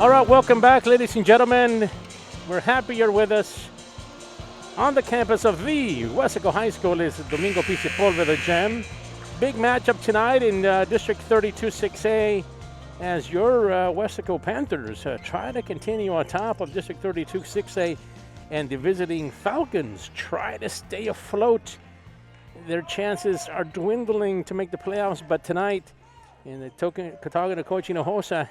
All right, welcome back, ladies and gentlemen. We're happy you're with us on the campus of the Weslaco High School. Is Domingo P. Sepulveda Gem. Big matchup tonight in District 32 6A as your Weslaco Panthers try to continue on top of District 32 6A, and the visiting Falcons try to stay afloat. Their chances are dwindling to make the playoffs, but tonight in the Catawba Coach Hinojosa,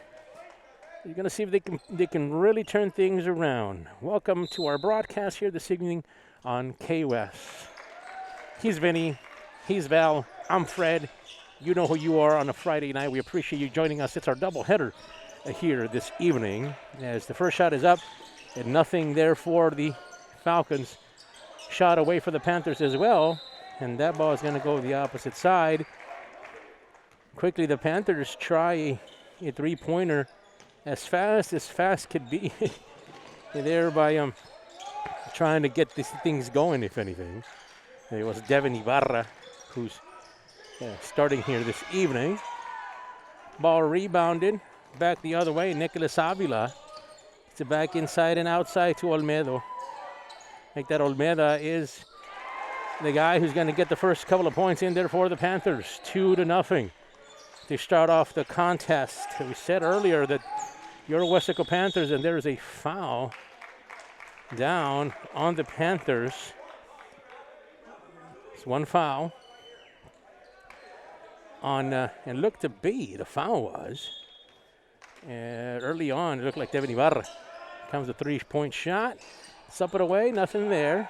you're going to see if they can really turn things around. Welcome to our broadcast here this evening on KWES. He's Vinny. He's Val. I'm Fred. You know who you are on a Friday night. We appreciate you joining us. It's our doubleheader here this evening as the first shot is up and nothing there for the Falcons. Shot away for the Panthers as well, and that ball is going to go the opposite side. Quickly, the Panthers try a three-pointer as fast could be. There by trying to get these things going, if anything. It was Devin Ibarra who's starting here this evening. Ball rebounded back the other way. Nicolas Avila. It's a back inside and outside to Olmedo. I think that Olmedo is the guy who's going to get the first couple of points in there for the Panthers. 2-0. They start off the contest. We said earlier that your Weslaco Panthers, and there's a foul down on the Panthers. It's one foul on, and looked to be, the foul was. Early on, it looked like Devin Ibarra. Comes a three-point shot. It's up and away, nothing there.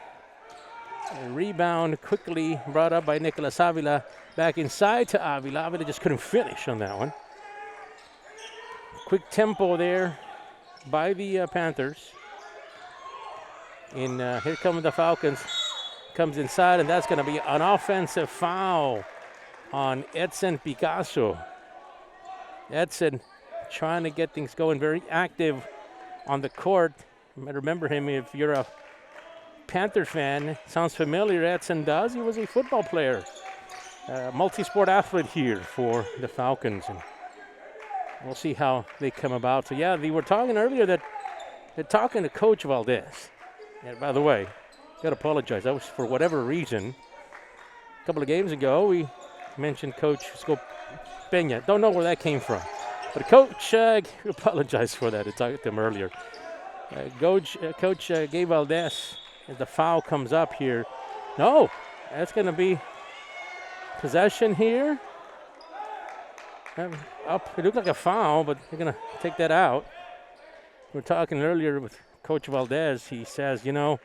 A rebound quickly brought up by Nicolas Avila. Back inside to Avila. Avila just couldn't finish on that one. Quick tempo there by the Panthers. And here come the Falcons. Comes inside, and that's going to be an offensive foul on Edson Picasso. Edson trying to get things going, very active on the court. You might remember him if you're a Panther fan. Sounds familiar, Edson does. He was a football player, multi-sport athlete here for the Falcons. And we'll see how they come about. So, yeah, we were talking earlier that they're talking to Coach Valdez. And by the way, got to apologize. That was for whatever reason. A couple of games ago, we mentioned Coach Scope Peña. Don't know where that came from. But Coach, apologize for that. I talked to him earlier. Coach Gabe Valdez, as the foul comes up here. No, that's going to be possession here. Up, it looked like a foul, but they're going to take that out. We were talking earlier with Coach Valdez. He says, you know,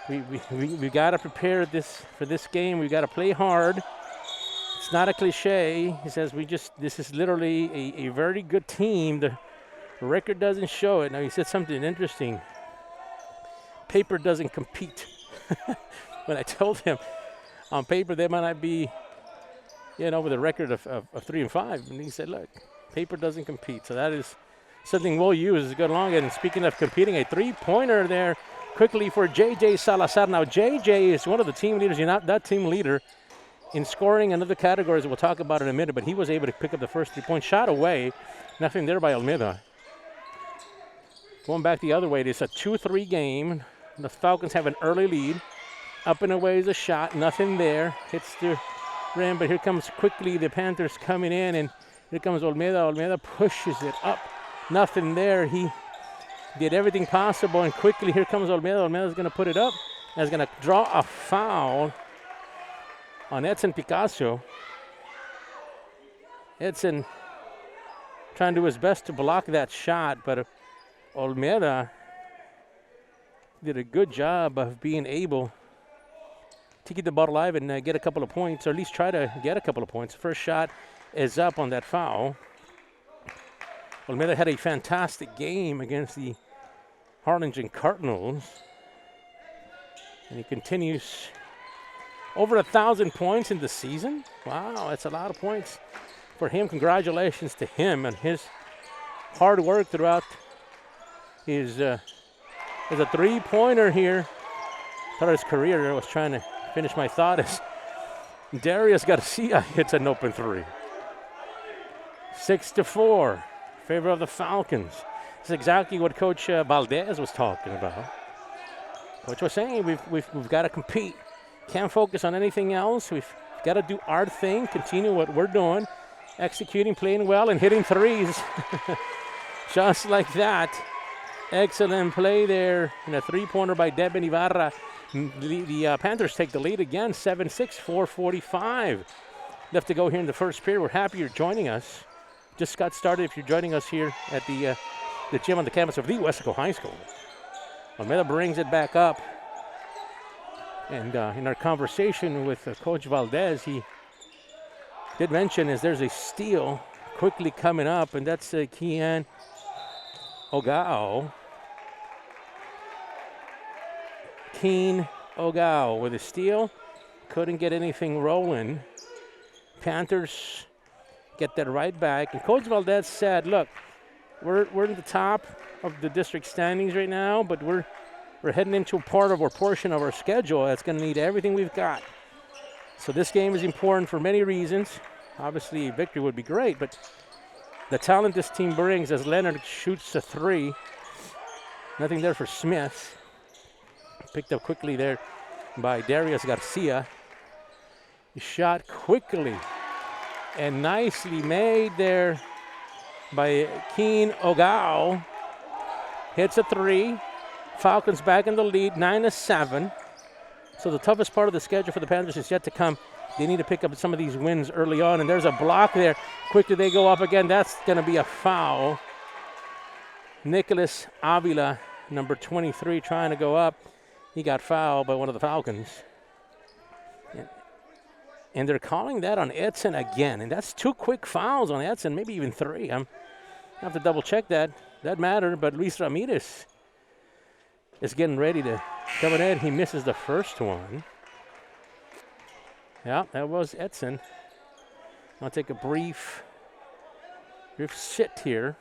we got to prepare for this game. We got to play hard. It's not a cliche. He says this is literally a very good team. The record doesn't show it. Now, he said something interesting. Paper doesn't compete. When I told him on paper they might not be, with a record of 3-5. And he said, look, paper doesn't compete. So that is something we'll use as we go along. And speaking of competing, a three-pointer there quickly for J.J. Salazar. Now, J.J. is one of the team leaders. You're not that team leader in scoring and other categories we'll talk about in a minute, but he was able to pick up the first three-point shot away. Nothing there by Almeida. Going back the other way, it's a 2-3 game. The Falcons have an early lead. Up and away is a shot. Nothing there. Hits the rim, but here comes quickly the Panthers coming in, and here comes Olmedo. Olmedo pushes it up. Nothing there. He did everything possible, and quickly here comes Olmedo. Olmedo's going to put it up. And is going to draw a foul on Edson Picasso. Edson trying to do his best to block that shot, but Olmedo did a good job of being able to keep the ball alive and get a couple of points, or at least try to get a couple of points. First shot is up on that foul. Olmedo had a fantastic game against the Harlingen Cardinals, and he continues over 1,000 points in the season. Wow, that's a lot of points for him. Congratulations to him and his hard work throughout his a three-pointer here throughout his career. I was trying to finish my thought as Darius Garcia hits an open three. 6-4, favor of the Falcons. It's exactly what Coach Valdez was talking about. Coach was saying we've got to compete. Can't focus on anything else. We've got to do our thing, continue what we're doing, executing, playing well, and hitting threes. Just like that. Excellent play there. And a three-pointer by Devin Ibarra. The Panthers take the lead again, 7-6, 4:45 left to go here in the first period. We're happy you're joining us. Just got started if you're joining us here at the gym on the campus of the Weslaco High School. Almeida brings it back up. And in our conversation with Coach Valdez, he did mention there's a steal quickly coming up, and that's Kian Ogao. Keen Ogao with a steal. Couldn't get anything rolling. Panthers get that right back. And Coach Valdez said, look, we're in the top of the district standings right now, but we're heading into a portion of our schedule that's going to need everything we've got. So this game is important for many reasons. Obviously, victory would be great, but the talent this team brings as Leonard shoots a three. Nothing there for Smith. Picked up quickly there by Darius Garcia. He shot quickly and nicely made there by Keen Ogao. Hits a three. Falcons back in the lead, 9-7. So the toughest part of the schedule for the Panthers is yet to come. They need to pick up some of these wins early on, and there's a block there. Quickly they go up again. That's going to be a foul. Nicholas Avila, number 23, trying to go up. He got fouled by one of the Falcons. And they're calling that on Edson again. And that's 2 quick fouls on Edson, maybe even 3. I have to double check that. That mattered, but Luis Ramirez is getting ready to come in. He misses the first one. Yeah, that was Edson. I'll take a brief sit here.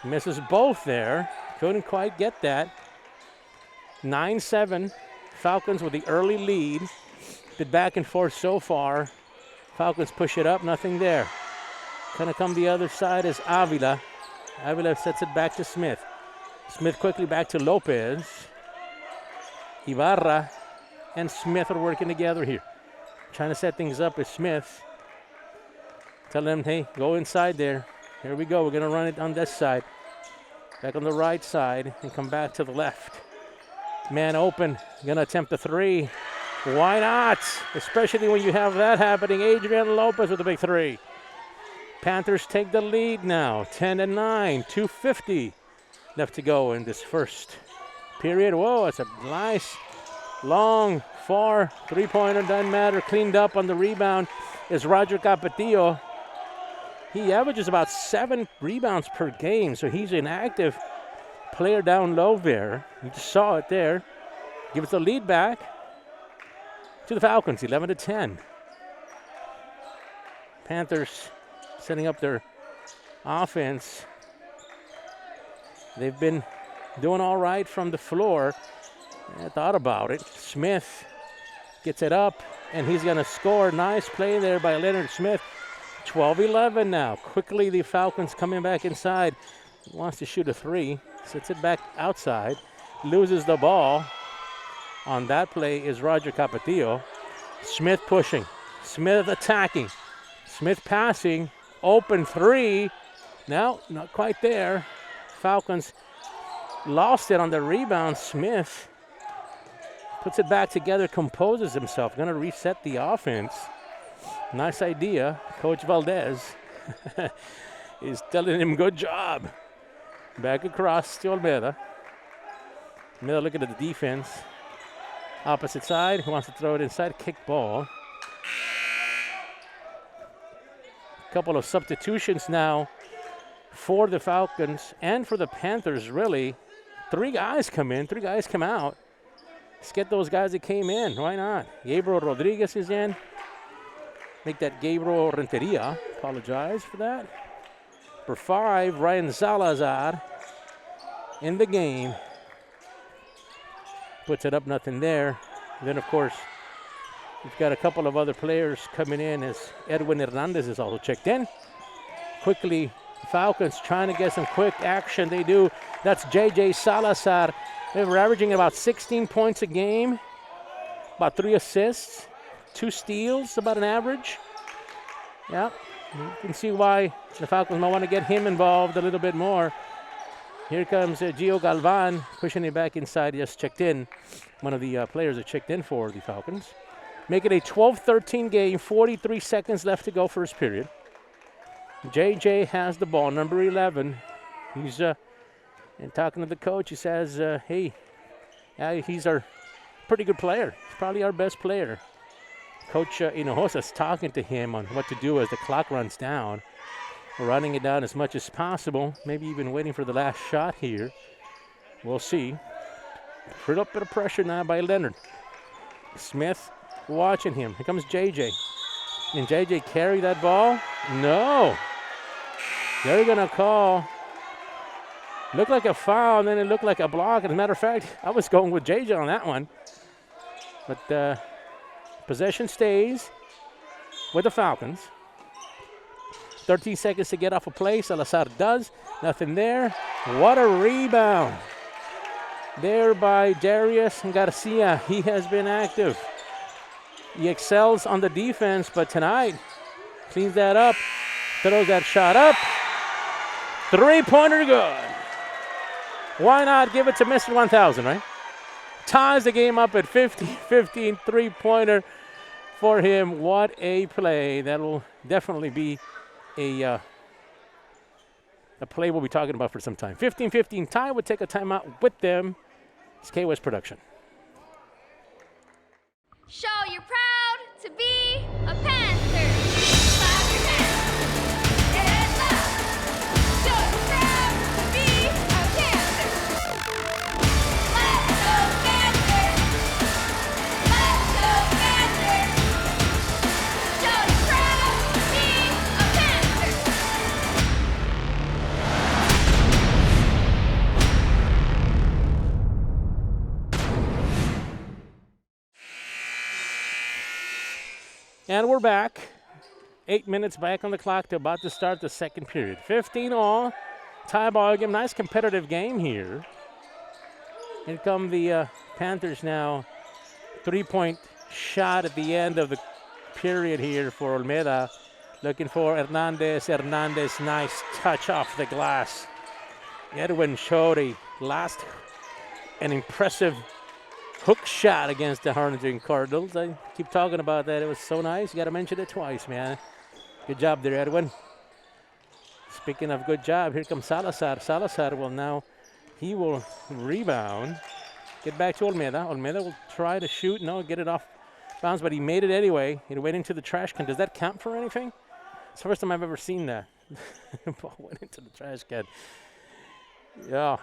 Misses both there. Couldn't quite get that. 9-7. Falcons with the early lead. Been back and forth so far. Falcons push it up. Nothing there. Gonna come the other side is Avila. Avila sets it back to Smith. Smith quickly back to Lopez. Ibarra and Smith are working together here. Trying to set things up with Smith. Telling them, hey, go inside there. Here we go. We're going to run it on this side. Back on the right side and come back to the left. Man open. Going to attempt the three. Why not? Especially when you have that happening. Adrian Lopez with a big three. Panthers take the lead now. 10-9. 2:50 left to go in this first period. Whoa, it's a nice, long, far three-pointer. Doesn't matter. Cleaned up on the rebound is Roger Capetillo. He averages about 7 rebounds per game, so he's an active player down low there. You just saw it there. Gives the lead back to the Falcons, 11-10. Panthers setting up their offense. They've been doing all right from the floor. I thought about it. Smith gets it up, and he's going to score. Nice play there by Leonard Smith. 12-11 now. Quickly the Falcons coming back inside. Wants to shoot a three. Sets it back outside. Loses the ball. On that play is Roger Capetillo. Smith pushing. Smith attacking. Smith passing. Open three. No, not quite there. Falcons lost it on the rebound. Smith puts it back together, composes himself. Going to reset the offense. Nice idea. Coach Valdez is telling him, good job. Back across to Almeida. Almeida looking at the defense. Opposite side. Who wants to throw it inside? Kick ball. Couple of substitutions now for the Falcons and for the Panthers, really. 3 guys come in, 3 guys come out. Let's get those guys that came in. Why not? Gabriel Rodriguez is in. Make that Gabriel Renteria. Apologize for that. For 5, Ryan Salazar in the game. Puts it up, nothing there. And then, of course, we've got a couple of other players coming in as Edwin Hernandez is also checked in. quickly. Falcons trying to get some quick action. They do. That's J.J. Salazar. They were averaging about 16 points a game, about 3 assists, 2 steals, about an average. Yeah, you can see why the Falcons might want to get him involved a little bit more. Here comes Gio Galvan pushing it back inside. Just checked in. One of the players that checked in for the Falcons. Make it a 12-13 game, 43 seconds left to go first period. JJ has the ball, number 11. He's and talking to the coach. He says, hey, he's our pretty good player. He's probably our best player. Coach Hinojosa's talking to him on what to do as the clock runs down. Running it down as much as possible, maybe even waiting for the last shot here. We'll see. A little bit of pressure now by Leonard. Smith watching him. Here comes JJ. Can JJ carry that ball? No. They're going to call. Looked like a foul, and then it looked like a block. As a matter of fact, I was going with JJ on that one. But possession stays with the Falcons. 13 seconds to get off a play. Salazar does. Nothing there. What a rebound. There by Darius Garcia. He has been active. He excels on the defense, but tonight cleans that up. Throws that shot up. 3-pointer good. Why not give it to Mr. 1000, right? Ties the game up at 50-15. 3-pointer for him. What a play. That will definitely be a play we'll be talking about for some time. 15-15 tie. We'll take a timeout with them. It's K-West production. Show you're proud to be a Panther. Clap your hands. Get loud. Show you're proud to be a Panther. Let's go Panthers. Let's go Panthers. Show you're proud to be a Panther. And we're back. 8 minutes back on the clock to about to start the second period. 15-all. Tie ball game. Nice competitive game here. Here come the Panthers now. 3-point shot at the end of the period here for Olmeda. Looking for Hernandez. Hernandez, nice touch off the glass. Edwin showed an impressive hook shot against the Harlingen Cardinals. I keep talking about that. It was so nice. You got to mention it twice, man. Good job there, Edwin. Speaking of good job, here comes Salazar. Salazar will now, he will rebound. Get back to Olmeda. Olmeda will try to shoot. No, get it off bounds, but he made it anyway. It went into the trash can. Does that count for anything? It's the first time I've ever seen that. Ball went into the trash can. Yeah.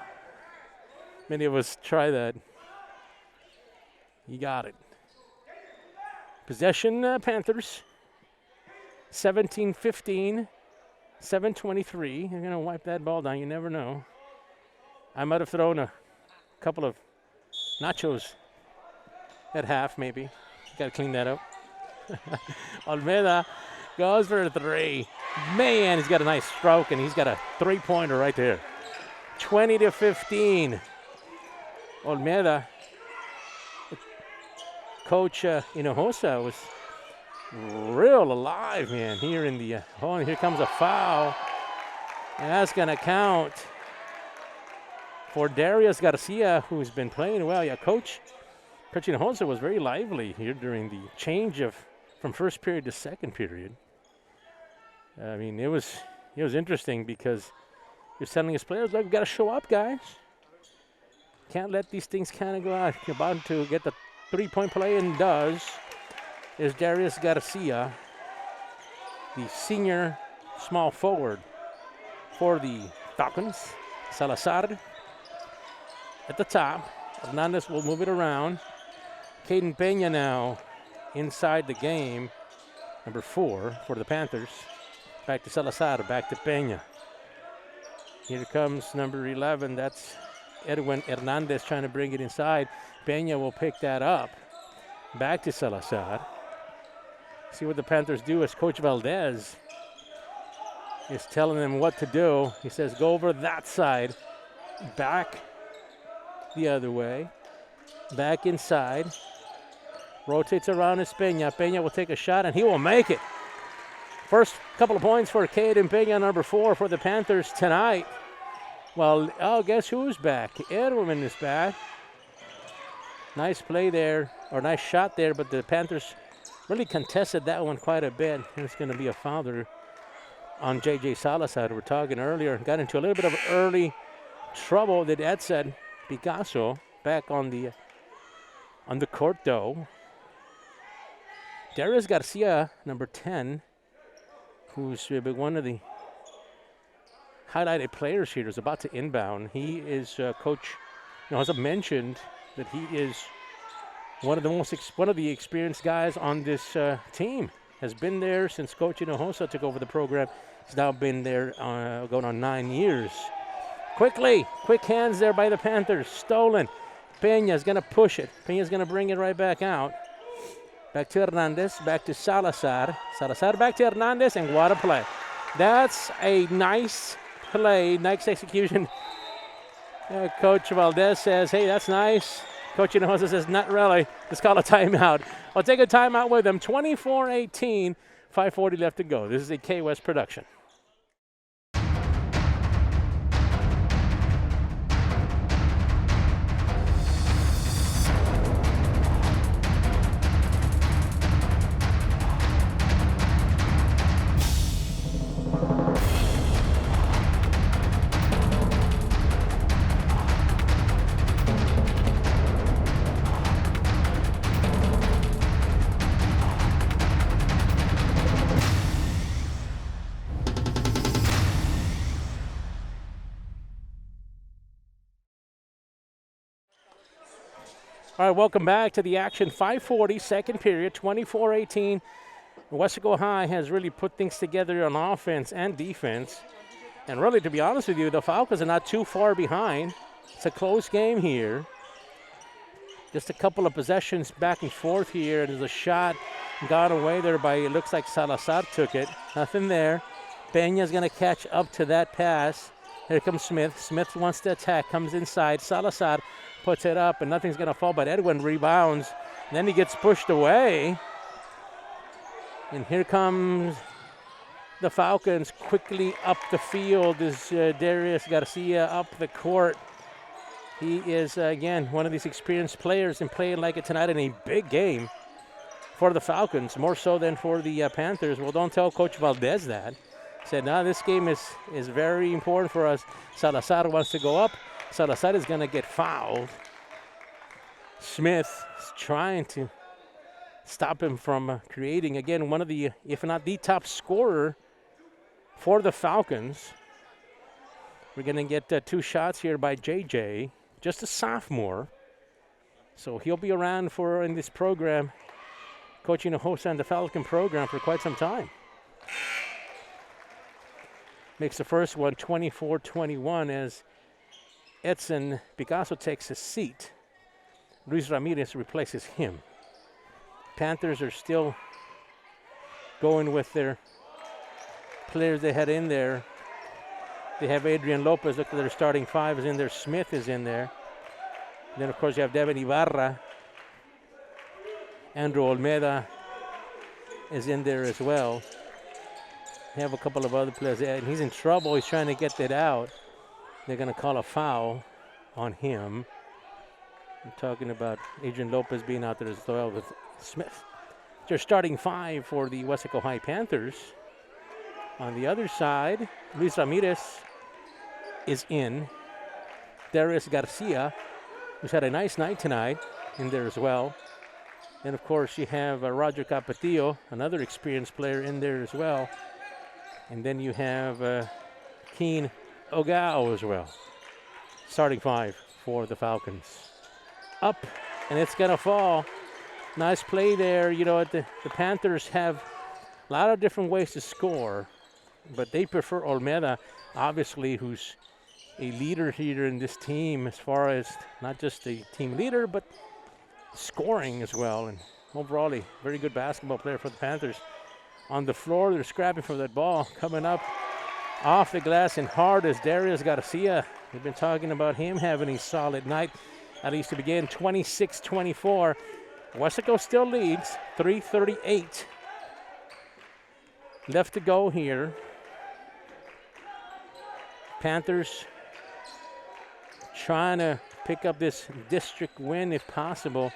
Many of us try that. You got it. Possession, Panthers. 17-15. 7:23. You're going to wipe that ball down. You never know. I might have thrown a couple of nachos at half, maybe. Got to clean that up. Olmeda goes for a 3. Man, he's got a nice stroke, and he's got a 3-pointer right there. 20-15. Olmeda. Coach Hinojosa was real alive, man, here in the here comes a foul. And that's going to count for Darius Garcia, who's been playing well. Yeah, Coach Hinojosa was very lively here during the change from first period to second period. I mean, it was interesting because you're telling his players, like, we've got to show up, guys. Can't let these things kind of go out. You're about to get the 3-point play, and does, is Darius Garcia, the senior small forward for the Falcons. Salazar at the top. Hernandez will move it around. Caden Peña now inside the game, number 4 for the Panthers. Back to Salazar, back to Peña. Here comes number 11. That's Edwin Hernandez trying to bring it inside. Peña will pick that up. Back to Salazar. See what the Panthers do as Coach Valdez is telling them what to do. He says, go over that side, back the other way, back inside, rotates around his Peña. Peña will take a shot, and he will make it. First couple of points for Caden Peña, number 4 for the Panthers tonight. Well, guess who's back? Edwin is back. Nice play there, or nice shot there, but the Panthers really contested that one quite a bit. There's going to be a foul there on J.J. Salazar. We were talking earlier. Got into a little bit of early trouble that Ed said. Picasso back on the court, though. Darius Garcia, number 10, who's one of the highlighted players here, is about to inbound. He is coach, as I mentioned, that he is one of the experienced guys on this team. Has been there since Coach Hinojosa took over the program. He's now been there going on 9 years. Quick hands there by the Panthers. Stolen. Peña's going to push it. Peña's going to bring it right back out. Back to Hernandez, back to Salazar. Salazar back to Hernandez, and what a play. That's a nice play, nice execution. Coach Valdez says, hey, that's nice. Coach Hinojosa says, not really. Let's call a timeout. I'll take a timeout with them. 24-18, 5:40 left to go. This is a K-West production. All right, welcome back to the action. 5:40, second period, 24-18. Weslaco High has really put things together on offense and defense. And really, to be honest with you, the Falcons are not too far behind. It's a close game here. Just a couple of possessions back and forth here. There's a shot got away there by, it looks like Salazar took it. Nothing there. Peña's going to catch up to that pass. Here comes Smith. Smith wants to attack, comes inside. Salazar puts it up, and nothing's going to fall, but Edwin rebounds. And then he gets pushed away. And here comes the Falcons quickly up the field. Is Darius Garcia up the court. He is, again, one of these experienced players and playing like it tonight in a big game for the Falcons, more so than for the Panthers. Well, don't tell Coach Valdez that. Said, no, this game is very important for us. Salazar wants to go up. Salazar is going to get fouled. Smith is trying to stop him from creating, again, one of the, if not the top scorer for the Falcons. We're going to get 2 shots here by JJ, just a sophomore. So he'll be around in this program, coaching the Hinojosa and the Falcon program for quite some time. Makes the first one 24-21 as Edson Picasso takes his seat. Luis Ramirez replaces him. Panthers are still going with their players they had in there. They have Adrian Lopez. Look at their starting 5 is in there. Smith is in there. Then, of course, you have Devin Ibarra. Andrew Olmeda is in there as well. They have a couple of other players. And he's in trouble. He's trying to get that out. They're going to call a foul on him. I'm talking about Adrian Lopez being out there as well with Smith. They're starting 5 for the Weslaco High Panthers. On the other side, Luis Ramirez is in. Darius Garcia, who's had a nice night tonight, in there as well. And, of course, you have Roger Capetillo, another experienced player, in there as well. And then you have Keen Ogao as well. Starting 5 for the Falcons. Up, and it's going to fall. Nice play there. You know, the Panthers have a lot of different ways to score, but they prefer Olmeda, obviously, who's a leader here in this team as far as not just a team leader, but scoring as well. And overall, a very good basketball player for the Panthers. On the floor, they're scrapping for that ball. Coming up off the glass and hard as Darius Garcia. We've been talking about him having a solid night, at least to begin. 26-24. Weslaco still leads, 3:38 left to go here. Panthers trying to pick up this district win if possible.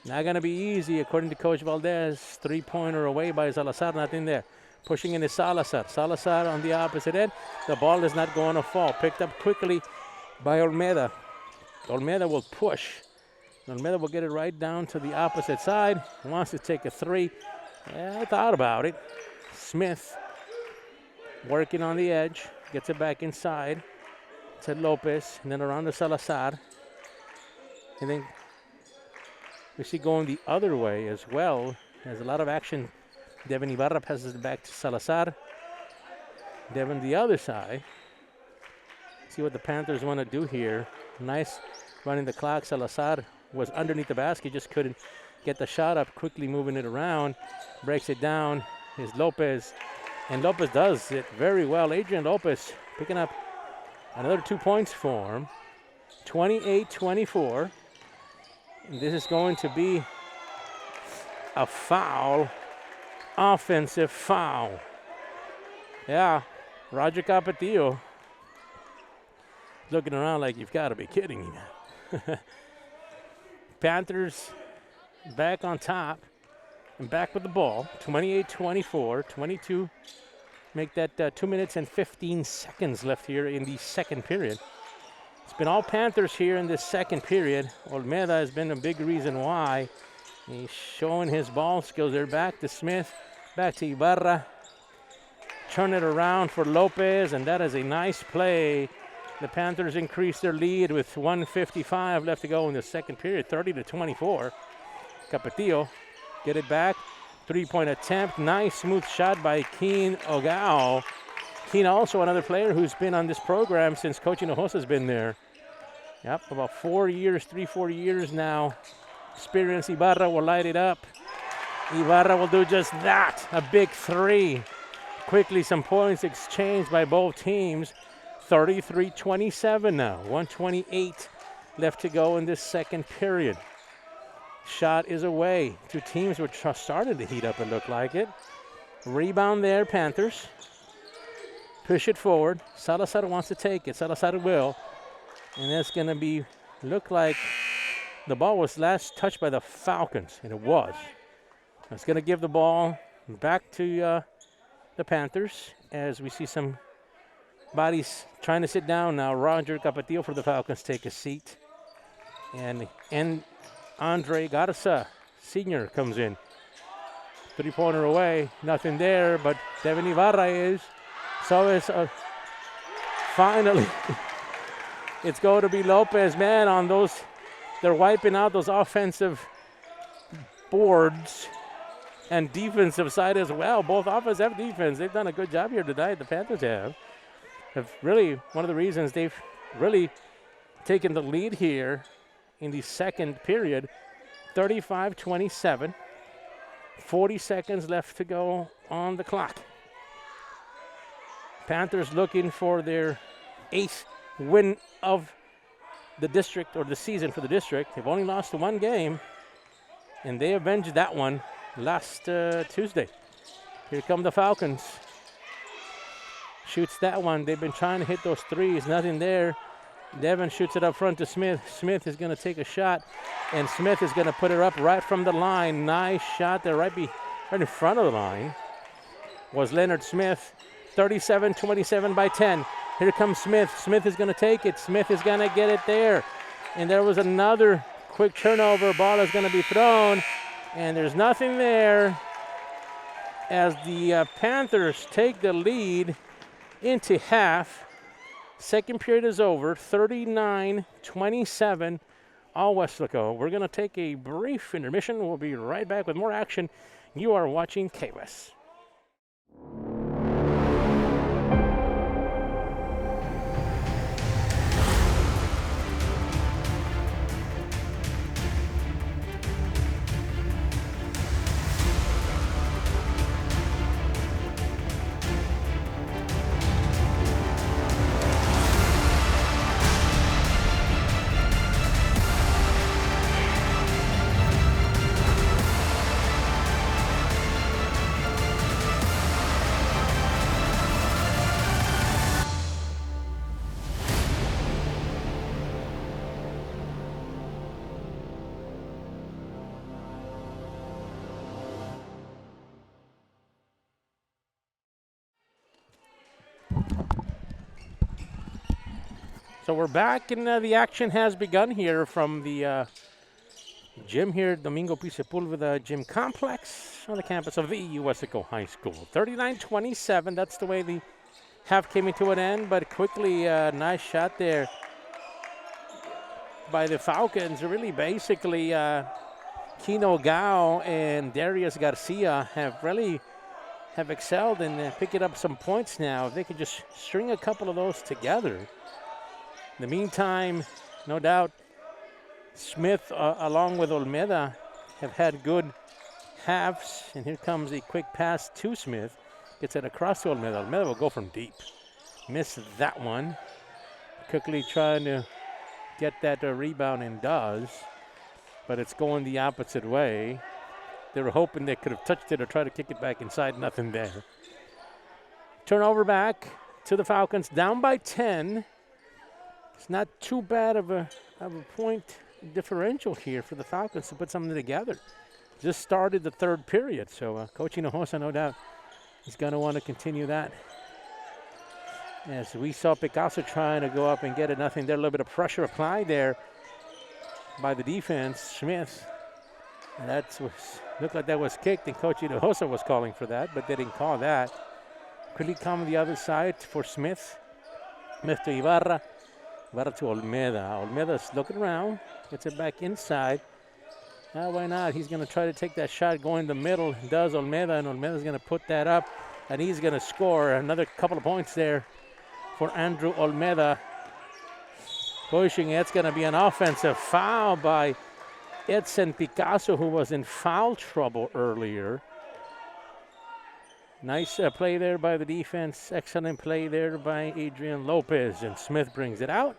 Not going to be easy, according to Coach Valdez. Three-pointer away by Salazar, nothing there. Pushing in is Salazar. Salazar on the opposite end. The ball is not going to fall. Picked up quickly by Olmeda. Olmeda will push. Olmeda will get it right down to the opposite side. Wants to take a three. Yeah, I thought about it. Smith working on the edge. Gets it back inside to Lopez. And then around to Salazar. And then we see going the other way as well. There's a lot of action. Devin Ibarra passes it back to Salazar. Devin the other side. See what the Panthers want to do here. Nice running the clock. Salazar was underneath the basket, just couldn't get the shot up. Quickly moving it around. Breaks it down. Is Lopez. And Lopez does it very well. Adrian Lopez picking up another 2 points for him. 28-24. And this is going to be a foul. Offensive foul. Yeah, Roger Capetillo looking around like, you've got to be kidding me now. Panthers back on top and back with the ball. 28-24, 22. Make that 2 minutes and 15 seconds left here in the second period. It's been all Panthers here in this second period. Olmeda has been a big reason why. He's showing his ball skills. They're back to Smith, back to Ibarra. Turn it around for Lopez, and that is a nice play. The Panthers increase their lead with 1:55 left to go in the second period, 30-24. Capetillo get it back. Three-point attempt. Nice smooth shot by Keen Ogao. Keen also another player who's been on this program since Coach Hinojosa's been there. Yep, about 4 years, 3-4 years now. Experience. Ibarra will light it up. Ibarra will do just that. A big three. Quickly some points exchanged by both teams. 33-27 now. 1:28 left to go in this second period. Shot is away. Two teams were starting to heat up, it looked like it. Rebound there, Panthers. Push it forward. Salazar wants to take it. Salazar will. And that's going to be, look like the ball was last touched by the Falcons, and it was. It's going to give the ball back to the Panthers as we see some bodies trying to sit down now. Roger Capetillo for the Falcons take a seat. And Andre Garza, senior, comes in. Three-pointer away, nothing there, but Devin Ibarra is. So it's finally, it's going to be Lopez, man, on those. They're wiping out those offensive boards and defensive side as well. Both offense and defense, they've done a good job here tonight. The Panthers have really, one of the reasons they've really taken the lead here in the second period. 35-27, 40 seconds left to go on the clock. Panthers looking for their 8th win of the district, or the season for the district. They've only lost one game, and they avenged that one last Tuesday. Here come the Falcons. Shoots that one. They've been trying to hit those threes. Nothing there. Devin shoots it up front to Smith. Smith is going to take a shot, and Smith is going to put it up right from the line. Nice shot there, right in front of the line was Leonard Smith. 37-27 by 10. Here comes Smith. Smith is going to take it. Smith is going to get it there. And there was another quick turnover. Ball is going to be thrown, and there's nothing there as the Panthers take the lead into half. Second period is over, 39-27, all Weslaco. We're going to take a brief intermission. We'll be right back with more action. You are watching KWES. So we're back, and the action has begun here from the gym here, Domingo P. Sepulveda Gym Complex on the campus of the Weslaco High School. 39-27, that's the way the half came into an end, but quickly, nice shot there by the Falcons. Really, basically, Kino Gao and Darius Garcia have excelled in picking up some points now. If they could just string a couple of those together. In the meantime, no doubt, Smith along with Olmeda have had good halves. And here comes a quick pass to Smith. Gets it across to Olmeda. Olmeda will go from deep. Missed that one. Quickly trying to get that rebound, and does. But it's going the opposite way. They were hoping they could have touched it or tried to kick it back inside. Nothing there. Turnover back to the Falcons. Down by 10. It's not too bad of a point differential here for the Falcons to put something together. Just started the third period, so Coach Hinojosa, no doubt, is going to want to continue that. As we saw Picasso trying to go up and get it, nothing there. A little bit of pressure applied there by the defense. Smith, that looked like that was kicked, and Coach Hinojosa was calling for that, but they didn't call that. Quickly come on the other side for Smith. Smith to Ibarra. Ibarra to Olmeda. Olmeda's looking around. Gets it back inside. Why not? He's going to try to take that shot going the middle. Does Olmeda, and Olmeda's going to put that up, and he's going to score another couple of points there for Andrew Olmeda. Pushing, it's going to be an offensive foul by Edson Picasso, who was in foul trouble earlier. Nice play there by the defense. Excellent play there by Adrian Lopez, and Smith brings it out.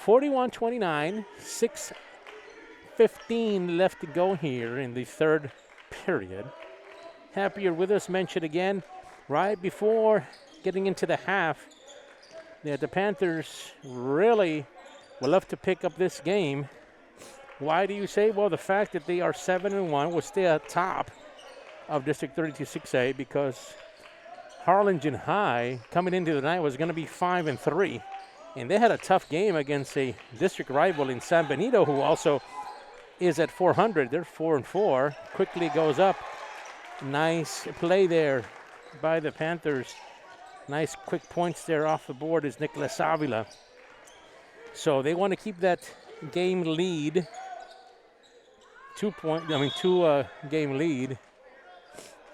41-29, 6:15 left to go here in the third period. Happy you're with us. Mentioned again, right before getting into the half, the Panthers really would love to pick up this game. Why do you say? Well, the fact that they are 7-1 will stay at top of District 32 6A, because Harlingen High coming into the night was going to be 5-3. And they had a tough game against a district rival in San Benito, who also is at 400. They're 4-4. Quickly goes up. Nice play there by the Panthers. Nice quick points there off the board is Nicolas Avila. So they want to keep that game lead. 2 game lead.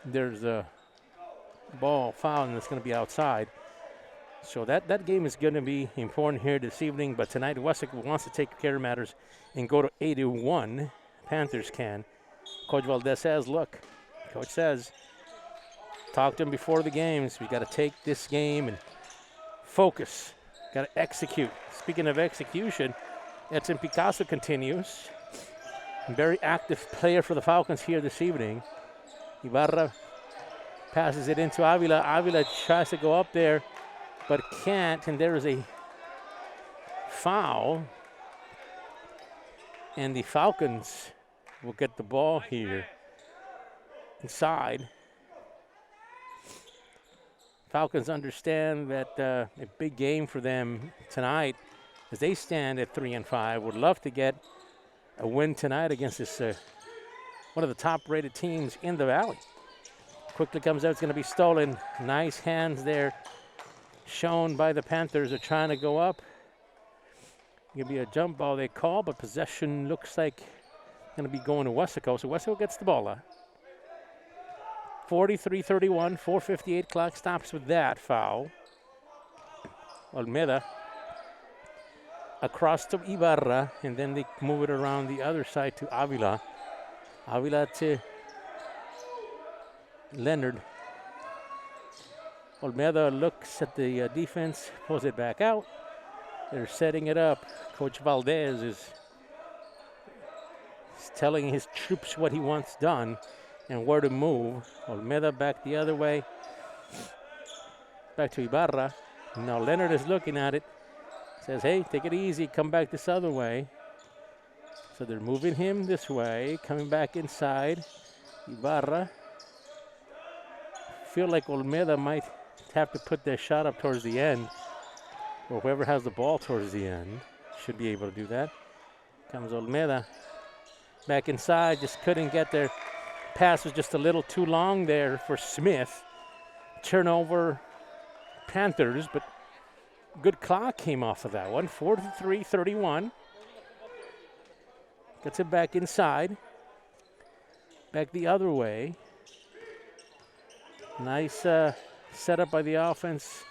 There's a ball foul, and it's going to be outside. So that game is going to be important here this evening. But tonight, Weslaco wants to take care of matters and go to 8-1. Panthers can. Coach Valdez says, look, Coach says, talk to him before the games. We got to take this game and focus. Got to execute. Speaking of execution, Edson Picasso continues. Very active player for the Falcons here this evening. Ibarra passes it into Avila. Avila tries to go up there, but can't, and there is a foul. And the Falcons will get the ball here inside. Falcons understand that a big game for them tonight, as they stand at 3-5. Would love to get a win tonight against this one of the top-rated teams in the Valley. Quickly comes out. It's going to be stolen. Nice hands there shown by the Panthers. They're trying to go up. Going to be a jump ball they call, but possession looks like going to be going to Weslaco. So Weslaco gets the ball. 43-31, 4:58 clock stops with that foul. Olmeda across to Ibarra, and then they move it around the other side to Avila. Avila to Leonard. Olmeda looks at the defense, pulls it back out. They're setting it up. Coach Valdez is telling his troops what he wants done and where to move. Olmeda back the other way. Back to Ibarra. Now Leonard is looking at it. Says, hey, take it easy. Come back this other way. So they're moving him this way. Coming back inside. Ibarra. Feel like Olmeda might have to put their shot up towards the end. or whoever has the ball towards the end should be able to do that. Comes Olmeda back inside, just couldn't get there. Pass was just a little too long there for Smith. Turnover Panthers, but good clock came off of that one. 43-31. Gets it back inside. Back the other way. Nice setup by the offense.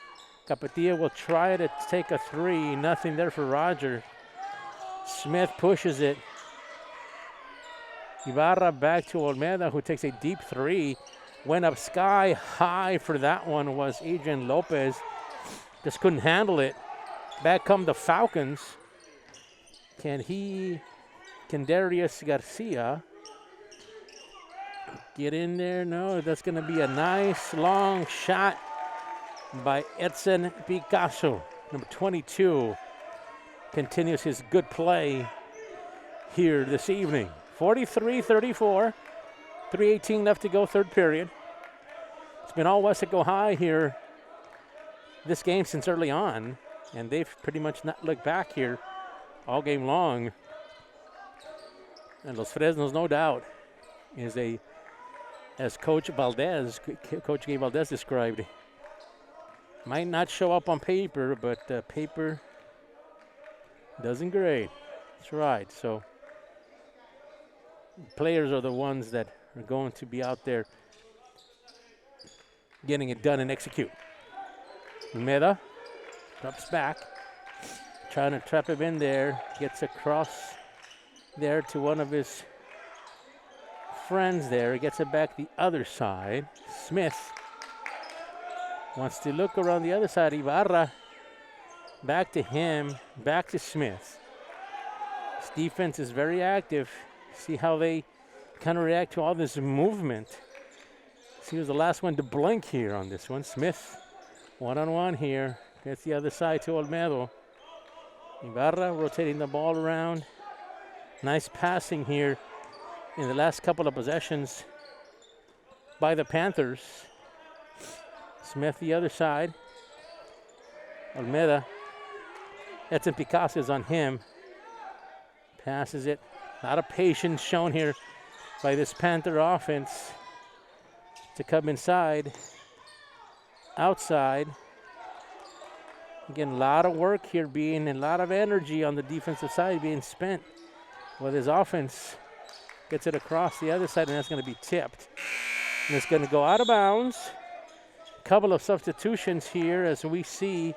Capetillo will try to take a three. Nothing there for Roger. Smith pushes it. Ibarra back to Olmeda, who takes a deep three. Went up sky high for that one was Adrian Lopez. Just couldn't handle it. Back come the Falcons. Can Darius Garcia get in there? No, that's going to be a nice long shot by Edson Picasso. Number 22 continues his good play here this evening. 43-34, 3:18 left to go, third period. It's been all Weslaco High here this game since early on, and they've pretty much not looked back here all game long. And Los Fresnos, no doubt, is as Coach Gabe Valdez described, might not show up on paper, but paper doesn't grade. That's right. So players are the ones that are going to be out there getting it done and execute. Meda drops back, trying to trap him in there, gets across there to one of his friends there. He gets it back the other side. Smith wants to look around the other side. Ibarra back to him, back to Smith. This defense is very active. See how they kind of react to all this movement. He was the last one to blink here on this one. Smith, one-on-one here. Gets the other side to Olmedo. Ibarra rotating the ball around. Nice passing here in the last couple of possessions by the Panthers. Smith the other side. Olmeda. Edson Picasso is on him. Passes it. A lot of patience shown here by this Panther offense to come inside, outside. Again, a lot of work here being, a lot of energy on the defensive side being spent with his offense. Gets it across the other side, and that's going to be tipped. And it's going to go out of bounds. Couple of substitutions here as we see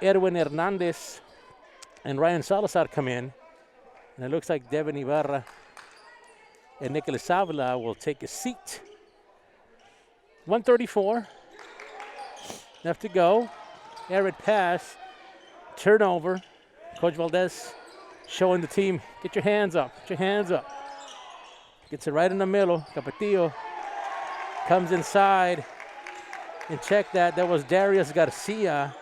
Edwin Hernandez and Ryan Salazar come in. And it looks like Devin Ibarra and Nicolas Avila will take a seat. 1:34 left to go. Arid pass, turnover. Coach Valdez showing the team, get your hands up, get your hands up. Gets it right in the middle. Capetillo comes inside and check that. That was Darius Garcia.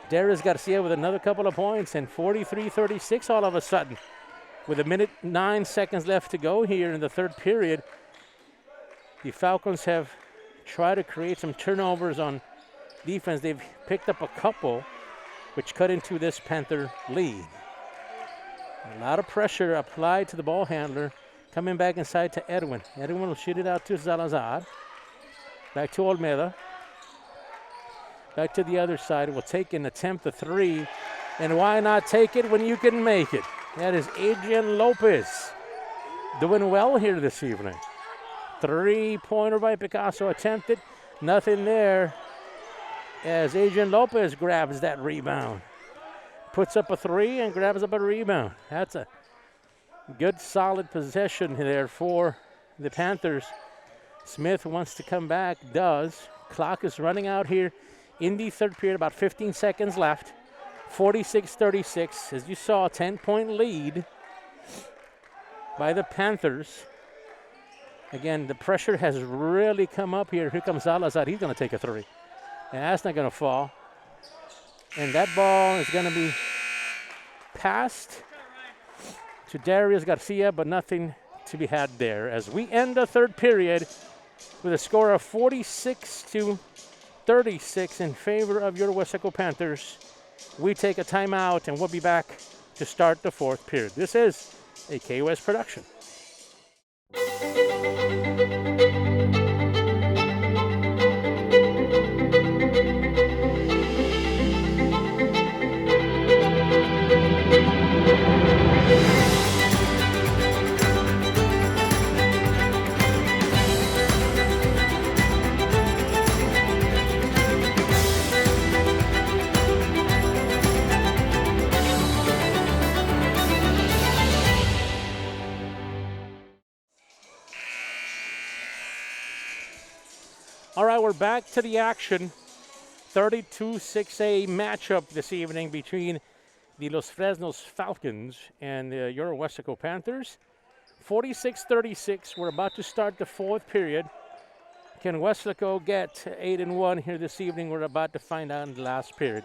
Darius Garcia with another couple of points, and 43-36 all of a sudden. With 1:09 left to go here in the third period, the Falcons have tried to create some turnovers on defense. They've picked up a couple, which cut into this Panther lead. A lot of pressure applied to the ball handler. Coming back inside to Edwin. Edwin will shoot it out to Salazar. Back to Olmeda. Back to the other side. Will take and attempt the three. And why not take it when you can make it? That is Adrian Lopez doing well here this evening. Three-pointer by Picasso attempted. Nothing there as Adrian Lopez grabs that rebound. Puts up a three and grabs up a rebound. That's a good, solid possession there for the Panthers. Smith wants to come back, does. Clock is running out here in the third period, about 15 seconds left. 46-36, as you saw, a 10-point lead by the Panthers. Again, the pressure has really come up here. Here comes Salazar. He's going to take a three. And that's not going to fall. And that ball is going to be passed to Darius Garcia, but nothing to be had there. As we end the third period with a score of 46-36 in favor of your Weslaco Panthers. We take a timeout, and we'll be back to start the fourth period. This is a KOS production. All right, we're back to the action. 32-6A matchup this evening between the Los Fresnos Falcons and your Weslaco Panthers. 46-36, we're about to start the fourth period. Can Weslaco get 8-1 here this evening? We're about to find out in the last period.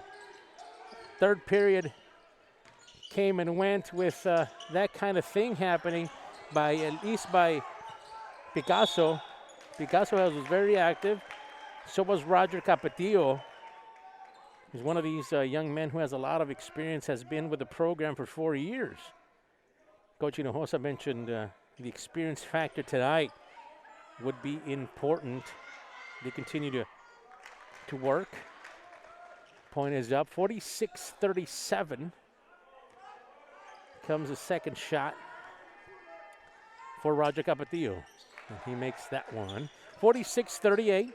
Third period came and went with that kind of thing happening at least by Picasso. Picasso was very active. So was Roger Capetillo. He's one of these young men who has a lot of experience, has been with the program for 4 years. Coach Hinojosa mentioned the experience factor tonight would be important. They continue to work. Point is up, 46-37. Comes the second shot for Roger Capetillo. He makes that one. 46-38.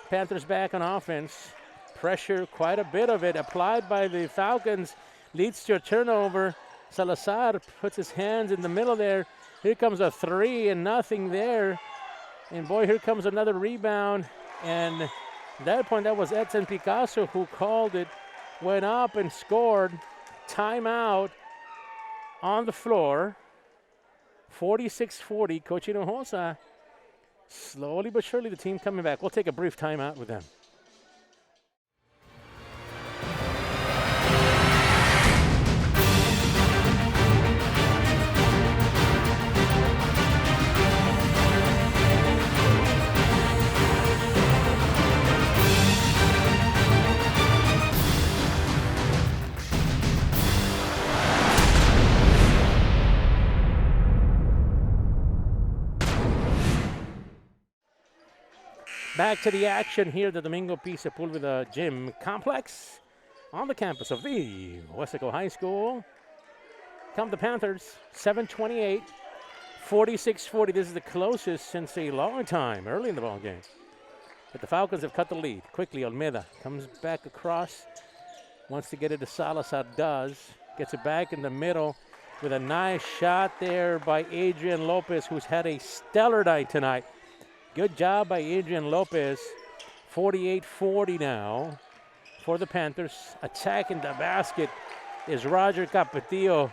Panthers back on offense. Pressure, quite a bit of it, applied by the Falcons. Leads to a turnover. Salazar puts his hands in the middle there. Here comes a 3 and nothing there. And boy, here comes another rebound. And at that point, that was Edson Picasso who called it. Went up and scored. Timeout on the floor. 46-40, Coach Hinojosa, slowly but surely the team coming back. We'll take a brief timeout with them. Back to the action here at the Domingo P. Sepulveda Gym Complex on the campus of the Weslaco High School. Come the Panthers, 7:28, 46-40. This is the closest since a long time, early in the ball game. But the Falcons have cut the lead. Quickly, Almeida comes back across, wants to get it to Salazar, does. Gets it back in the middle with a nice shot there by Adrian Lopez, who's had a stellar night tonight. Good job by Adrian Lopez. 48-40 now for the Panthers. Attacking the basket is Roger Capetillo,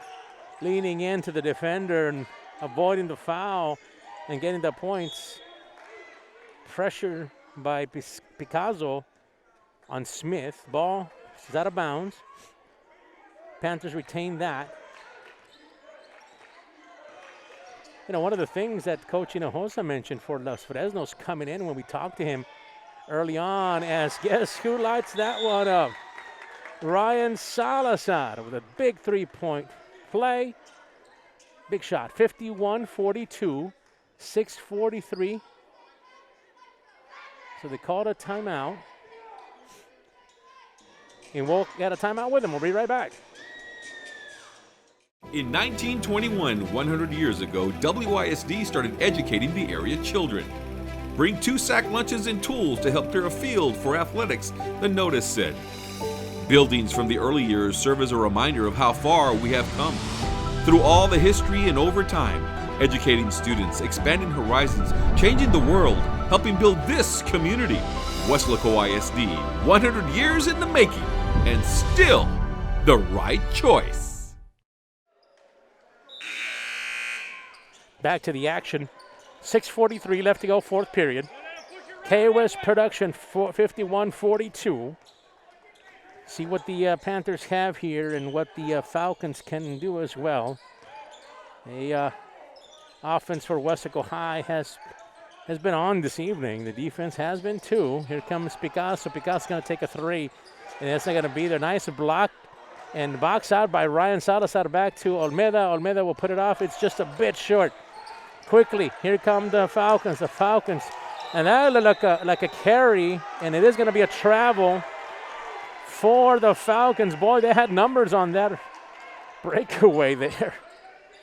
leaning into the defender and avoiding the foul and getting the points. Pressure by Picasso on Smith. Ball is out of bounds. Panthers retain that. You know, one of the things that Coach Hinojosa mentioned for Los Fresnos coming in when we talked to him early on, as guess who lights that one up? Ryan Salazar with a big three-point play. Big shot, 51-42, 6:43. So they called a timeout. And we'll get a timeout with him. We'll be right back. In 1921, 100 years ago, WISD started educating the area children. Bring 2 sack lunches and tools to help clear a field for athletics, the notice said. Buildings from the early years serve as a reminder of how far we have come. Through all the history and over time, educating students, expanding horizons, changing the world, helping build this community. Weslaco ISD, 100 years in the making, and still the right choice. Back to the action. 6:43 left to go, fourth period. KOS production 51-42. See what the Panthers have here and what the Falcons can do as well. A offense for Weslaco High has been on this evening. The defense has been too. Here comes Picasso. Picasso's going to take a 3. And that's not going to be there. Nice block and box out by Ryan Salazar back to Olmeda. Olmeda will put it off. It's just a bit short. Quickly, here come the Falcons. And that looked like a carry, and it is going to be a travel for the Falcons. Boy, they had numbers on that breakaway there.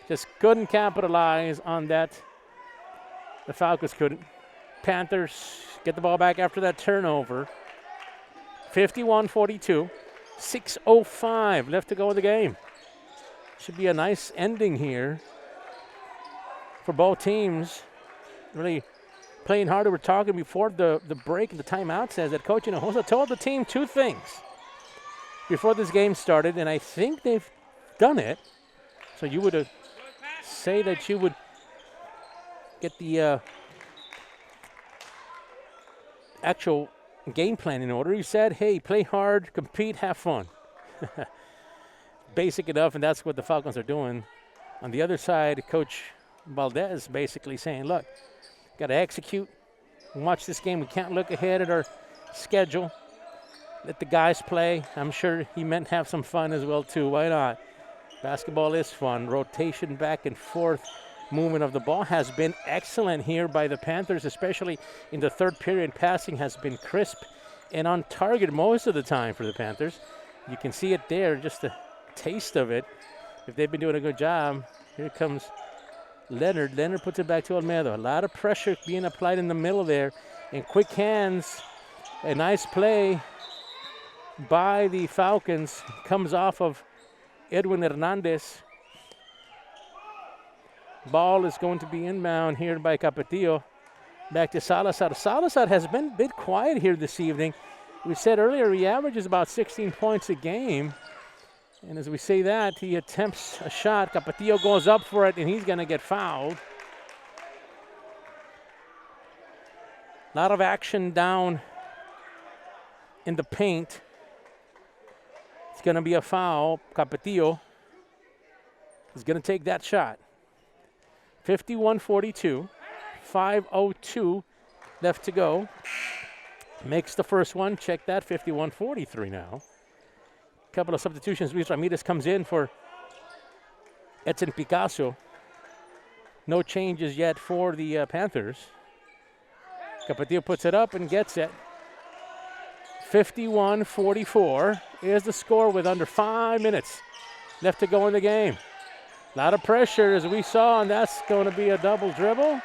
Just couldn't capitalize on that. The Falcons couldn't. Panthers get the ball back after that turnover. 51-42. 6:05 left to go in the game. Should be a nice ending here for both teams. Really playing hard. We were talking before the break and the timeout says that Coach Hinojosa told the team two things before this game started, and I think they've done it. So you would say that you would get the actual game plan in order. He said, hey, play hard, compete, have fun. Basic enough, and that's what the Falcons are doing. On the other side, Coach Valdez basically saying, look, got to execute and watch this game. We can't look ahead at our schedule. Let the guys play. I'm sure he meant have some fun as well, too. Why not? Basketball is fun. Rotation back and forth. Movement of the ball has been excellent here by the Panthers, especially in the third period. Passing has been crisp and on target most of the time for the Panthers. You can see it there, just a taste of it. If they've been doing a good job, here comes Leonard. Leonard puts it back to Olmedo. A lot of pressure being applied in the middle there. And quick hands, a nice play by the Falcons. Comes off of Edwin Hernandez. Ball is going to be inbound here by Capetillo. Back to Salazar. Salazar has been a bit quiet here this evening. We said earlier he averages about 16 points a game. And as we say that, he attempts a shot. Capetillo goes up for it, and he's going to get fouled. A lot of action down in the paint. It's going to be a foul. Capetillo is going to take that shot. 51-42, 5:02 left to go. Makes the first one. Check that, 51-43 now. Couple of substitutions. Luis Ramirez comes in for Edson Picasso. No changes yet for the Panthers. Capetillo puts it up and gets it. 51-44 is the score with under 5 minutes left to go in the game. A lot of pressure as we saw, and that's going to be a double dribble.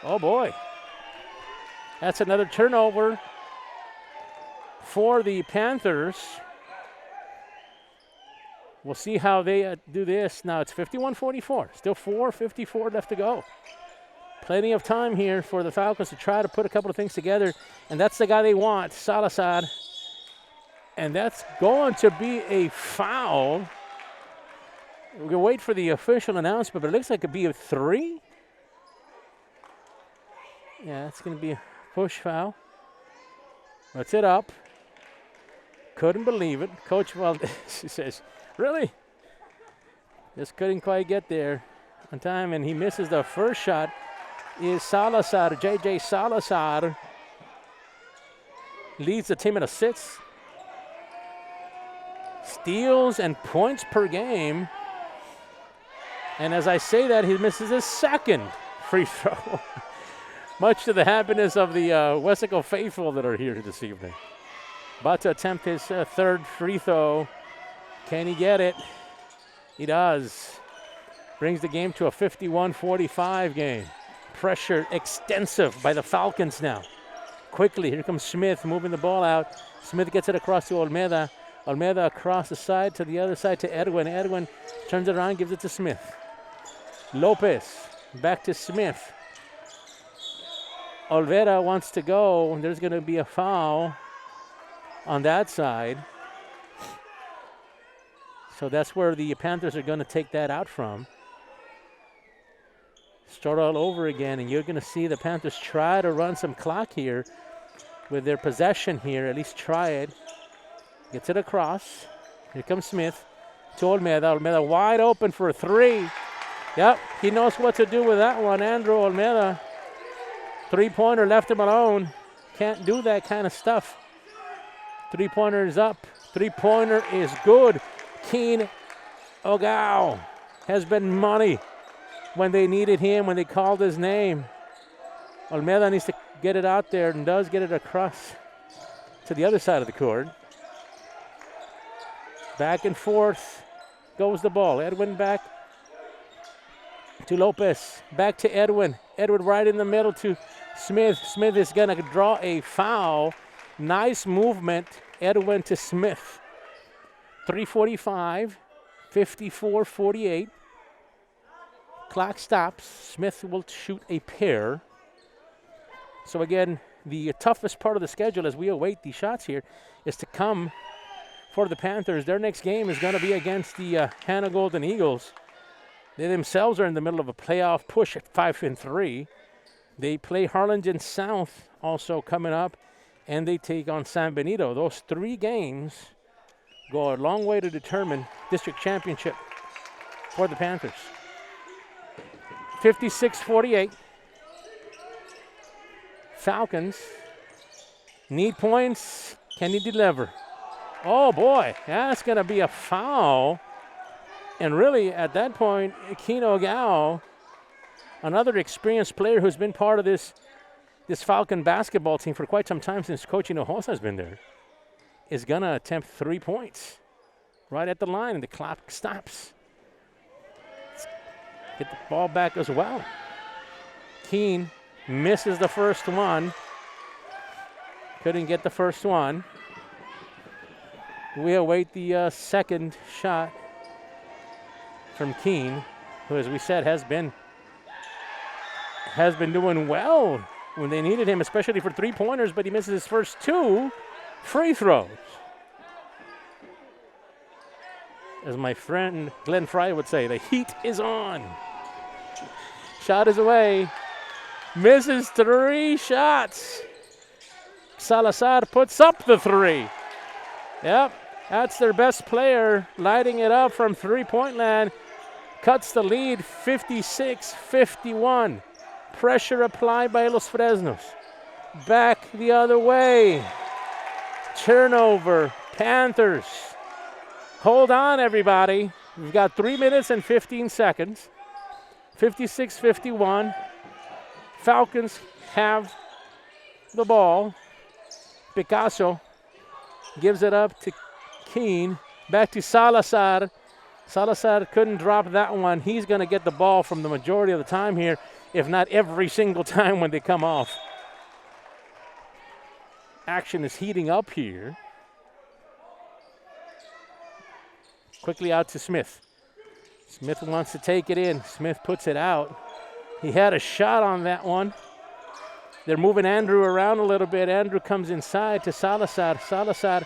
Oh, boy. That's another turnover for the Panthers. We'll see how they do this. Now it's 51-44. Still 4:54 left to go. Plenty of time here for the Falcons to try to put a couple of things together, and that's the guy they want, Salazar. And that's going to be a foul. We're going to wait for the official announcement, but it looks like it could be a 3. Yeah, it's going to be a push foul. Puts it up. Couldn't believe it. Coach Valdez says, really? Just couldn't quite get there on time, and he misses the first shot. Is Salazar, J.J. Salazar. Leads the team at a 6. Steals and points per game. And as I say that, he misses his second free throw. Much to the happiness of the Weslaco faithful that are here this evening. About to attempt his third free throw. Can he get it? He does. Brings the game to a 51-45 game. Pressure extensive by the Falcons now. Quickly, here comes Smith moving the ball out. Smith gets it across to Olmeda. Olmeda across the side to the other side to Edwin. Edwin turns it around, gives it to Smith. Lopez back to Smith. Olvera wants to go. There's going to be a foul on that side. So that's where the Panthers are going to take that out from. Start all over again, and you're going to see the Panthers try to run some clock here with their possession here. At least try it. Gets it across. Here comes Smith to Olmeda. Olmeda wide open for a 3. Yep, he knows what to do with that one. Andrew Olmeda. 3-pointer left him alone. Can't do that kind of stuff. Three-pointer is up. Three-pointer is good. Keen Ogao has been money when they needed him, when they called his name. Olmeda needs to get it out there and does get it across to the other side of the court. Back and forth goes the ball. Edwin back to Lopez. Back to Edwin. Edwin right in the middle to Smith. Smith is going to draw a foul. Nice movement. Edwin to Smith. 3:45, 54-48. Clock stops. Smith will shoot a pair. So again, the toughest part of the schedule as we await the shots here is to come for the Panthers. Their next game is going to be against the Hannah Golden Eagles. They themselves are in the middle of a playoff push at 5-3. They play Harlingen South also coming up, and they take on San Benito. Those three games go a long way to determine district championship for the Panthers. 56-48. Falcons need points. Can he deliver? Oh boy, that's going to be a foul. And really, at that point, Kino Gao, another experienced player who's been part of this Falcon basketball team for quite some time since Coach Hinojosa has been there, is going to attempt 3 points right at the line, and the clock stops. Let's get the ball back as well. Keene misses the first one. Couldn't get the first one. We await the second shot from Keene, who, as we said, has been doing well when they needed him, especially for three-pointers, but he misses his first two free throws. As my friend Glenn Fry would say, the heat is on. Shot is away. Misses 3 shots. Salazar puts up the 3. Yep, that's their best player, lighting it up from three-point land. Cuts the lead, 56-51. Pressure applied by Los Fresnos. Back the other way. Turnover, Panthers. Hold on, everybody. We've got 3 minutes and 15 seconds. 56-51. Falcons have the ball. Picasso gives it up to Keene. Back to Salazar. Salazar couldn't drop that one. He's going to get the ball from the majority of the time here, if not every single time when they come off. Action is heating up here. Quickly out to Smith. Smith wants to take it in. Smith puts it out. He had a shot on that one. They're moving Andrew around a little bit. Andrew comes inside to Salazar. Salazar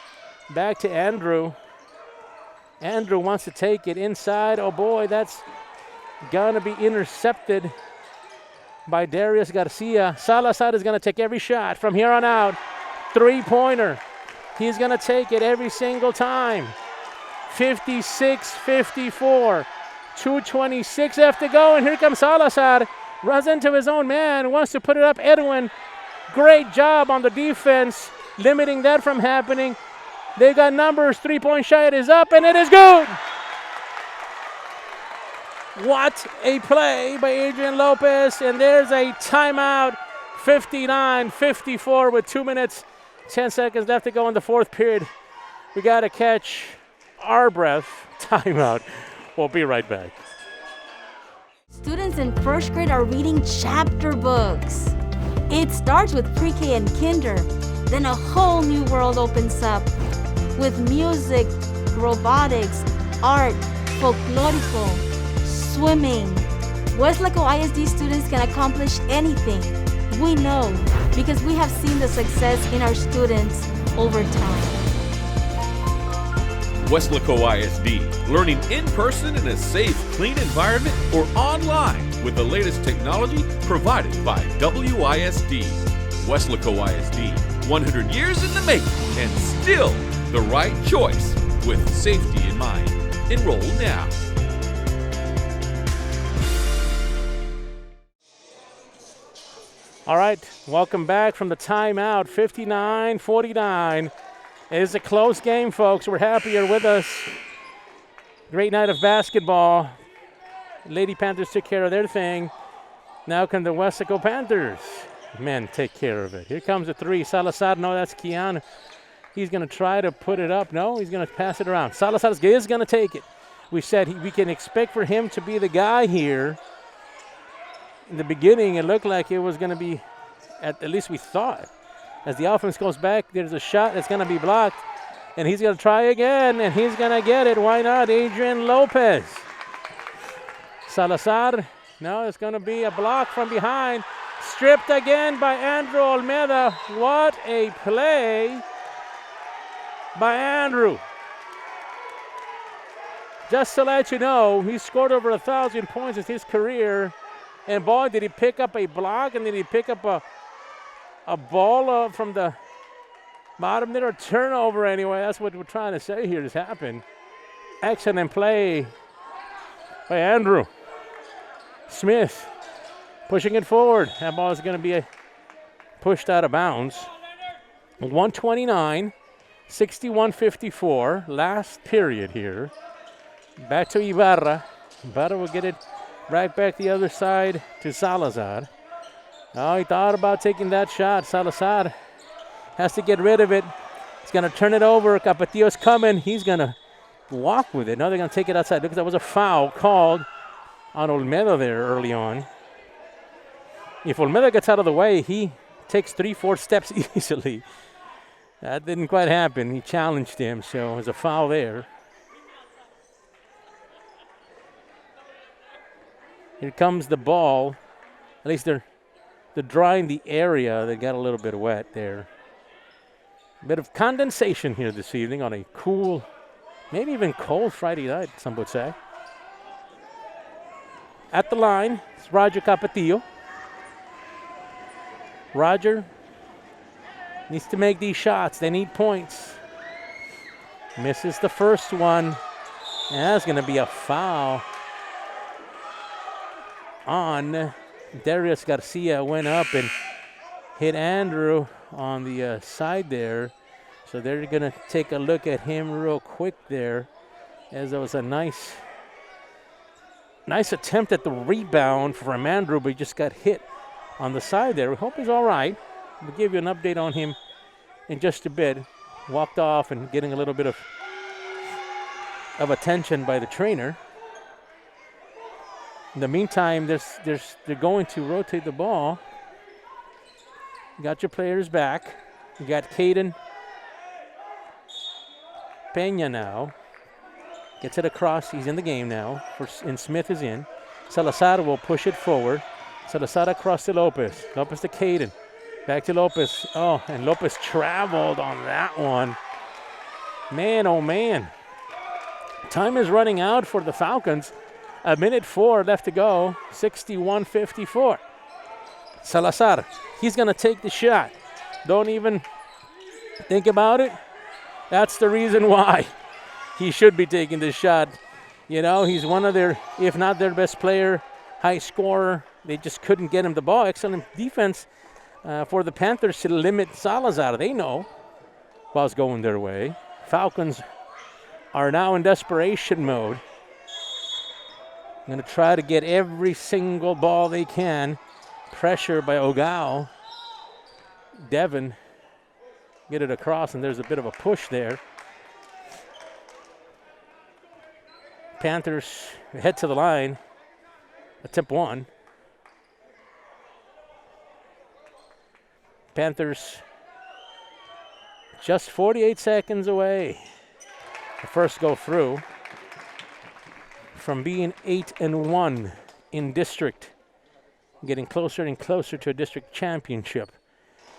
back to Andrew. Andrew wants to take it inside. Oh boy, that's gonna be intercepted by Darius Garcia. Salazar is gonna take every shot from here on out. Three-pointer. He's gonna take it every single time. 56-54. 2:26 left to go, and here comes Salazar. Runs into his own man, wants to put it up. Edwin, great job on the defense, limiting that from happening. They got numbers. Three-point shot is up, and it is good. What a play by Adrian Lopez, and there's a timeout. 59-54 with 2 minutes, 10 seconds left to go in the fourth period. We got to catch our breath. Timeout. We'll be right back. Students in first grade are reading chapter books. It starts with pre-K and kinder. Then a whole new world opens up with music, robotics, art, folklorico, swimming. Weslaco ISD students can accomplish anything. We know because we have seen the success in our students over time. Weslaco ISD, learning in person in a safe, clean environment or online with the latest technology provided by WISD. Weslaco ISD, 100 years in the making and still the right choice with safety in mind. Enroll now. All right, welcome back from the timeout. 59-49. It is a close game, folks. We're happy you're with us. Great night of basketball. Lady Panthers took care of their thing. Now can the Weslaco Panthers men take care of it. Here comes a three. Salazar, no, that's Keanu. He's going to try to put it up. No, he's going to pass it around. Salazar is going to take it. We said we can expect for him to be the guy here. In the beginning, it looked like it was going to be, at least we thought. As the offense goes back, there's a shot that's going to be blocked. And he's going to try again, and he's going to get it. Why not? Adrian Lopez. Salazar. No, it's going to be a block from behind. Stripped again by Andrew Olmeda. What a play by Andrew. Just to let you know, he scored over 1,000 points in his career. And boy, did he pick up a block, and did he pick up a ball from the bottom there, a turnover anyway. That's what we're trying to say here has happened. Excellent play by Andrew. Smith pushing it forward. That ball is going to be pushed out of bounds. 129, 61-54. Last period here. Back to Ibarra. Ibarra will get it right back the other side to Salazar. Oh, he thought about taking that shot. Salazar has to get rid of it. He's going to turn it over. Capetillo's coming. He's going to walk with it. Now they're going to take it outside because that was a foul called on Olmedo there early on. If Olmedo gets out of the way, he takes 3-4 steps easily. That didn't quite happen. He challenged him, so there's a foul there. Here comes the ball. At least they're drying the area. They got a little bit wet there. A bit of condensation here this evening on a cool, maybe even cold Friday night, some would say. At the line, it's Roger Capetillo. Roger needs to make these shots. They need points. Misses the first one. And that's going to be a foul on Darius Garcia. Went up and hit Andrew on the side there. So they're going to take a look at him real quick there, as there was a nice attempt at the rebound from Andrew, but he just got hit on the side there. We hope he's all right. We'll give you an update on him in just a bit. Walked off and getting a little bit of attention by the trainer. In the meantime, they're going to rotate the ball. You got your players back. You got Caden Pena now. Gets it across. He's in the game now. And Smith is in. Salazar will push it forward. Salazar across to Lopez. Lopez to Caden. Back to Lopez. Oh, and Lopez traveled on that one. Man, oh man. Time is running out for the Falcons. 1:04 left to go. 61-54. Salazar. He's going to take the shot. Don't even think about it. That's the reason why he should be taking this shot. You know, he's one of their, if not their best player, high scorer. They just couldn't get him the ball. Excellent defense for the Panthers to limit Salazar. They know ball's going their way. Falcons are now in desperation mode. Going to try to get every single ball they can. Pressure by Ogao. Devin get it across, and there's a bit of a push there. Panthers head to the line. Attempt one. Panthers just 48 seconds away. The first go through from being 8-1 in district, getting closer and closer to a district championship.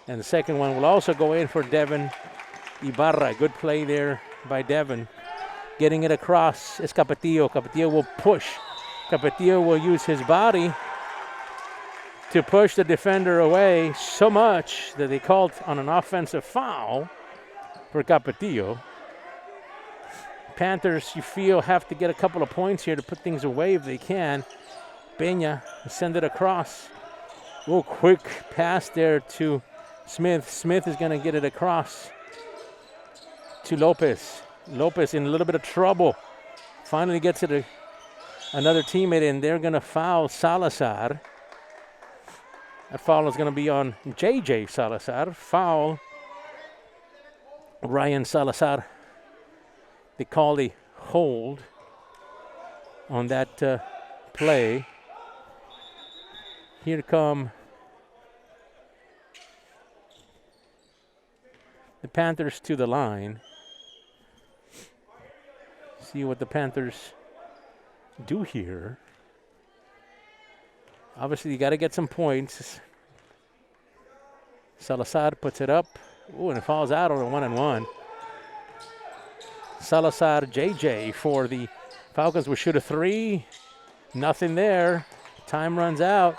And the second one will also go in for Devin Ibarra. Good play there by Devin. Getting it across is Capetillo. Capetillo will push. Capetillo will use his body to push the defender away so much that they called on an offensive foul for Capetillo. Panthers, you feel, have to get a couple of points here to put things away if they can. Pena send it across. Oh, quick pass there to Smith. Smith is going to get it across to Lopez. Lopez in a little bit of trouble. Finally gets it another teammate, and they're going to foul Salazar. That foul is going to be on J.J. Salazar. Foul Ryan Salazar. They call the hold on that play. Here come the Panthers to the line. See what the Panthers do here. Obviously, you got to get some points. Salazar puts it up. Ooh, and it falls out on a 1-and-1. Salazar JJ for the Falcons will shoot a 3. Nothing there. Time runs out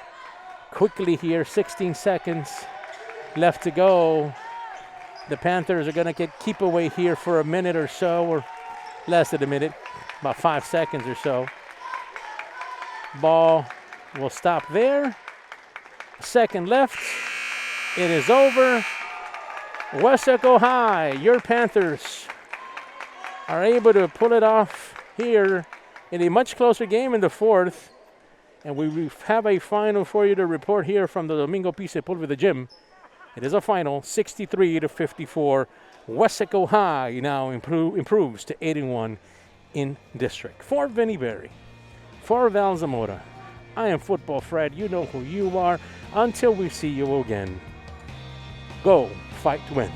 quickly here. 16 seconds left to go. The Panthers are going to keep away here for a minute or so, or less than a minute, about 5 seconds or so. Ball will stop there. A second left. It is over. Weslaco High, your Panthers are able to pull it off here in a much closer game in the fourth. And we have a final for you to report here from the Domingo P. Sepulveda Gym. It is a final, 63-54. Weslaco High now improves to 8-1 in district. For Vinny Berry, for Val Zamora, I am Football Fred. You know who you are. Until we see you again, go fight to win.